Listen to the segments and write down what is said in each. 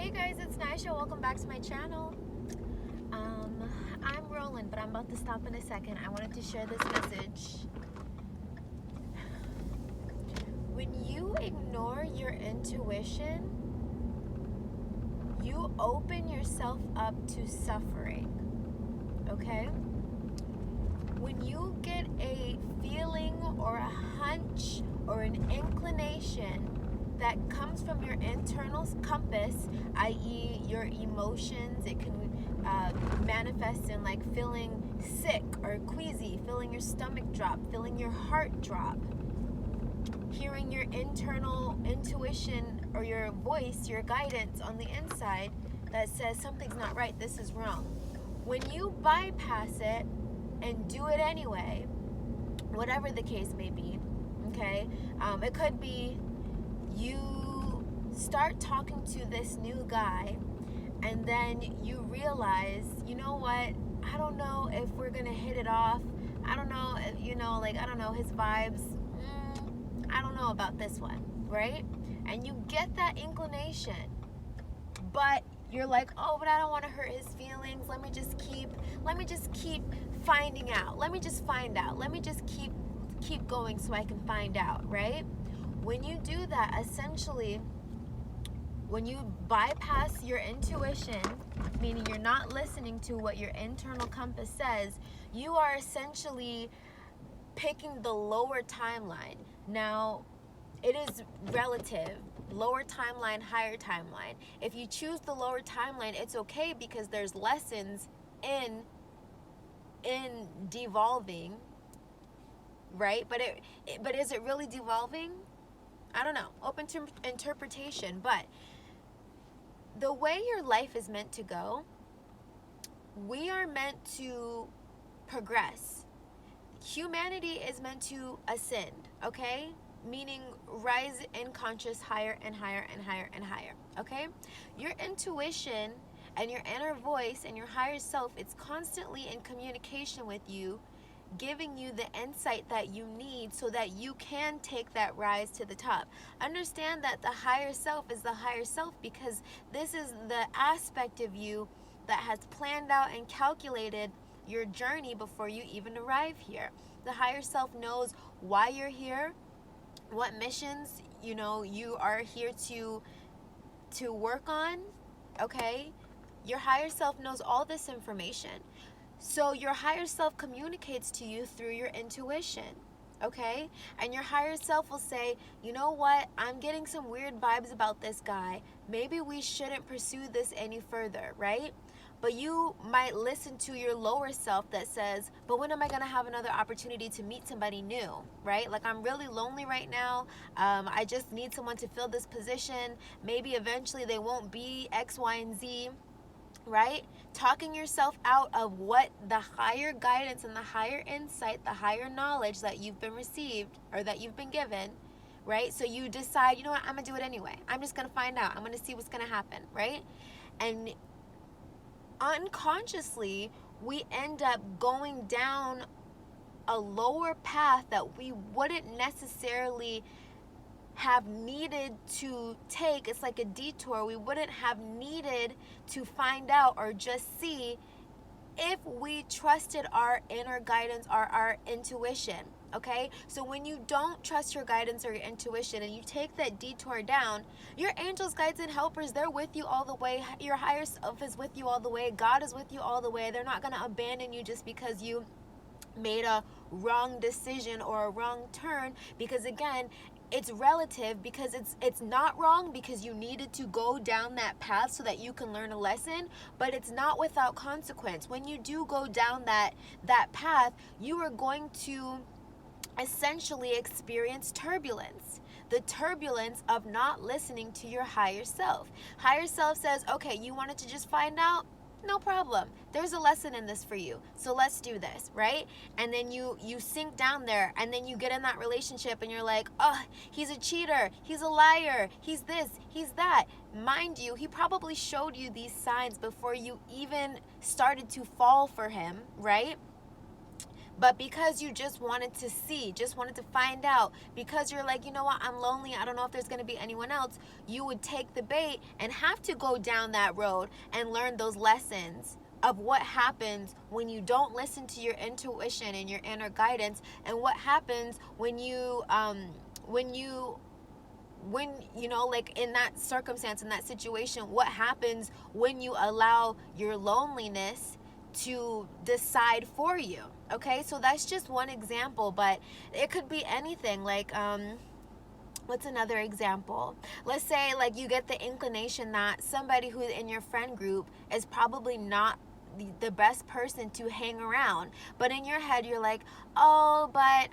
Hey guys, it's Nisha. Welcome back to my channel. I'm rolling, but I'm about to stop in a second. I wanted to share this message. When you ignore your intuition, you open yourself up to suffering. Okay? When you get a feeling or a hunch or an inclination that comes from your internal compass, i.e. your emotions, it can manifest in like feeling sick or queasy, feeling your stomach drop, feeling your heart drop, hearing your internal intuition or your voice, your guidance on the inside that says something's not right, this is wrong. When you bypass it and do it anyway, whatever the case may be, okay, it could be you start talking to this new guy and then you realize, you know what, I don't know if we're gonna hit it off. I don't know if, I don't know, his vibes, I don't know about this one, right? And you get that inclination, but you're like, oh, but I don't want to hurt his feelings. Let me just keep finding out. Let me just find out. Let me just keep going so I can find out, right? When you do that, essentially, when you bypass your intuition, meaning you're not listening to what your internal compass says, you are essentially picking the lower timeline. Now, it is relative. Lower timeline, higher timeline. If you choose the lower timeline, it's okay because there's lessons in devolving, right? But is it really devolving? I don't know. Open to interpretation. But the way your life is meant to go, we are meant to progress. Humanity is meant to ascend, okay? Meaning rise in conscious higher and higher and higher and higher, okay? Your intuition and your inner voice and your higher self, it's constantly in communication with you, giving you the insight that you need so that you can take that rise to the top. Understand that the higher self is the higher self because this is the aspect of you that has planned out and calculated your journey before you even arrive here. The higher self knows why you're here, what missions you are here to work on, okay? Your higher self knows all this information. So your higher self communicates to you through your intuition, okay? And your higher self will say, you know what, I'm getting some weird vibes about this guy. Maybe we shouldn't pursue this any further, right? But you might listen to your lower self that says, but when am I going to have another opportunity to meet somebody new, right? Like, I'm really lonely right now. I just need someone to fill this position. Maybe eventually they won't be X, Y, and Z, right? Talking yourself out of what the higher guidance and the higher insight, the higher knowledge that you've been received or that you've been given, right? So you decide, you know what, I'm going to do it anyway. I'm just going to find out. I'm going to see what's going to happen, right? And unconsciously, we end up going down a lower path that we wouldn't necessarily have needed to take. It's like a detour. We wouldn't have needed to find out or just see if we trusted our inner guidance or our intuition, okay? So when you don't trust your guidance or your intuition and you take that detour down, your angels, guides, and helpers, they're with you all the way. Your higher self is with you all the way. God is with you all the way. They're not going to abandon you just because you made a wrong decision or a wrong turn, because again, it's relative, because it's not wrong because you needed to go down that path so that you can learn a lesson, but it's not without consequence. When you do go down that path, you are going to essentially experience turbulence. The turbulence of not listening to your higher self. Higher self says, okay, you wanted to just find out? No problem. There's a lesson in this for you. So let's do this, right? And then you sink down there, and then you get in that relationship and you're like, oh, he's a cheater. He's a liar. He's this. He's that. Mind you, he probably showed you these signs before you even started to fall for him, right? But because you just wanted to see, just wanted to find out, because you're like, you know what, I'm lonely, I don't know if there's going to be anyone else, you would take the bait and have to go down that road and learn those lessons of what happens when you don't listen to your intuition and your inner guidance, and what happens when you like in that circumstance, in that situation, what happens when you allow your loneliness to decide for you. Okay, so that's just one example, but it could be anything. Like what's another example? Let's say like you get the inclination that somebody who's in your friend group is probably not the best person to hang around, but in your head you're like, oh, but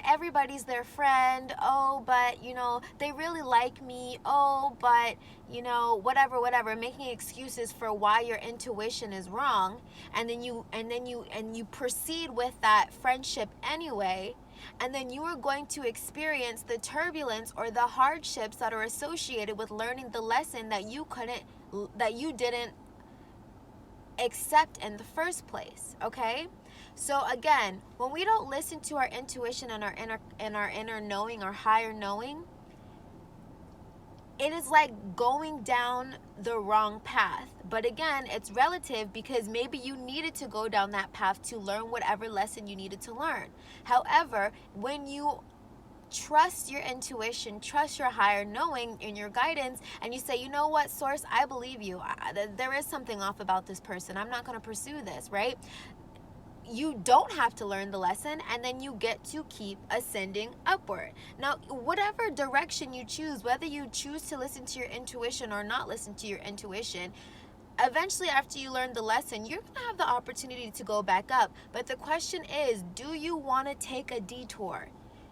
everybody's their friend. Oh, but, they really like me. Oh, but, whatever, making excuses for why your intuition is wrong. And then you proceed with that friendship anyway. And then you are going to experience the turbulence or the hardships that are associated with learning the lesson that you didn't accept in the first place. Okay? So again, when we don't listen to our intuition and our inner knowing, our higher knowing, it is like going down the wrong path. But again, it's relative, because maybe you needed to go down that path to learn whatever lesson you needed to learn. However, when you trust your intuition, trust your higher knowing in your guidance, and you say, you know what, source, I believe you. There is something off about this person. I'm not going to pursue this, right? You don't have to learn the lesson, and then you get to keep ascending upward. Now, whatever direction you choose, whether you choose to listen to your intuition or not listen to your intuition, eventually after you learn the lesson, you're going to have the opportunity to go back up. But the question is, do you want to take a detour?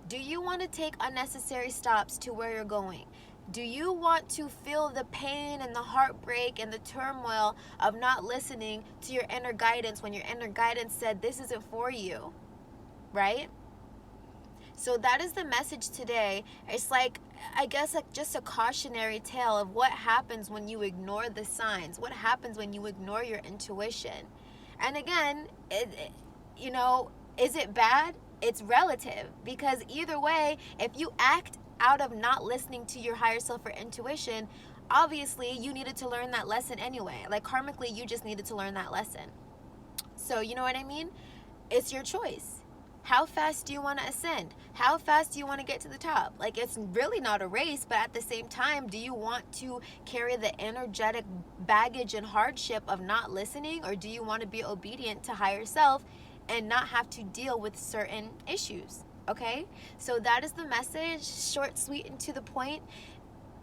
Do you want to take unnecessary stops to where you're going? Do you want to feel the pain and the heartbreak and the turmoil of not listening to your inner guidance when your inner guidance said this isn't for you, right? So that is the message today. It's like, I guess, like just a cautionary tale of what happens when you ignore the signs, what happens when you ignore your intuition. And again, is it bad? It's relative, because either way, if you act out of not listening to your higher self or intuition, obviously you needed to learn that lesson anyway. Like karmically, you just needed to learn that lesson. So you know what I mean? It's your choice. How fast do you want to ascend? How fast do you want to get to the top? Like, it's really not a race, but at the same time, do you want to carry the energetic baggage and hardship of not listening, or do you want to be obedient to higher self and not have to deal with certain issues? Okay, so that is the message. Short, sweet, and to the point.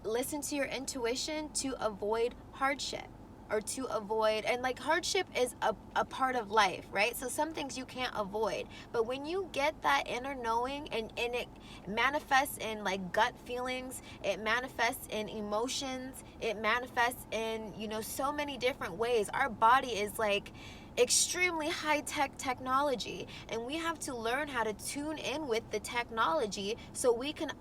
Listen to your intuition to avoid hardship, or to avoid, and like hardship is a part of life, right? So some things you can't avoid, but when you get that inner knowing, and it manifests in like gut feelings, it manifests in emotions, it manifests in so many different ways. Our body is like extremely high-tech technology, and we have to learn how to tune in with the technology so we can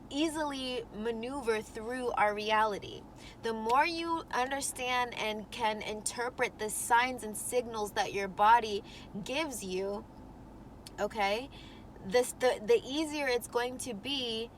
easily maneuver through our reality. The more you understand and can interpret the signs and signals that your body gives you, okay, the easier it's going to be.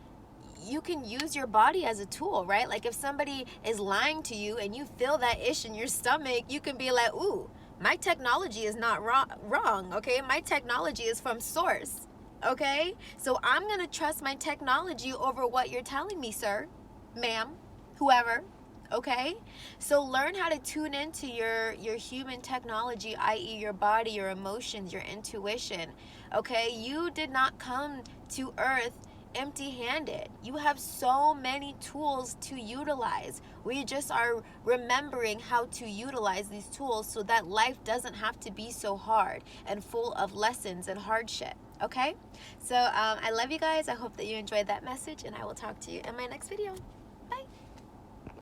You can use your body as a tool, right? Like if somebody is lying to you and you feel that itch in your stomach, you can be like, ooh, my technology is not wrong, okay? My technology is from source, okay? So I'm going to trust my technology over what you're telling me, sir, ma'am, whoever, okay? So learn how to tune into your human technology, i.e. your body, your emotions, your intuition, okay? You did not come to earth empty-handed. You have so many tools to utilize. We just are remembering how to utilize these tools so that life doesn't have to be so hard and full of lessons and hardship. Okay? So I love you guys. I hope that you enjoyed that message, and I will talk to you in my next video.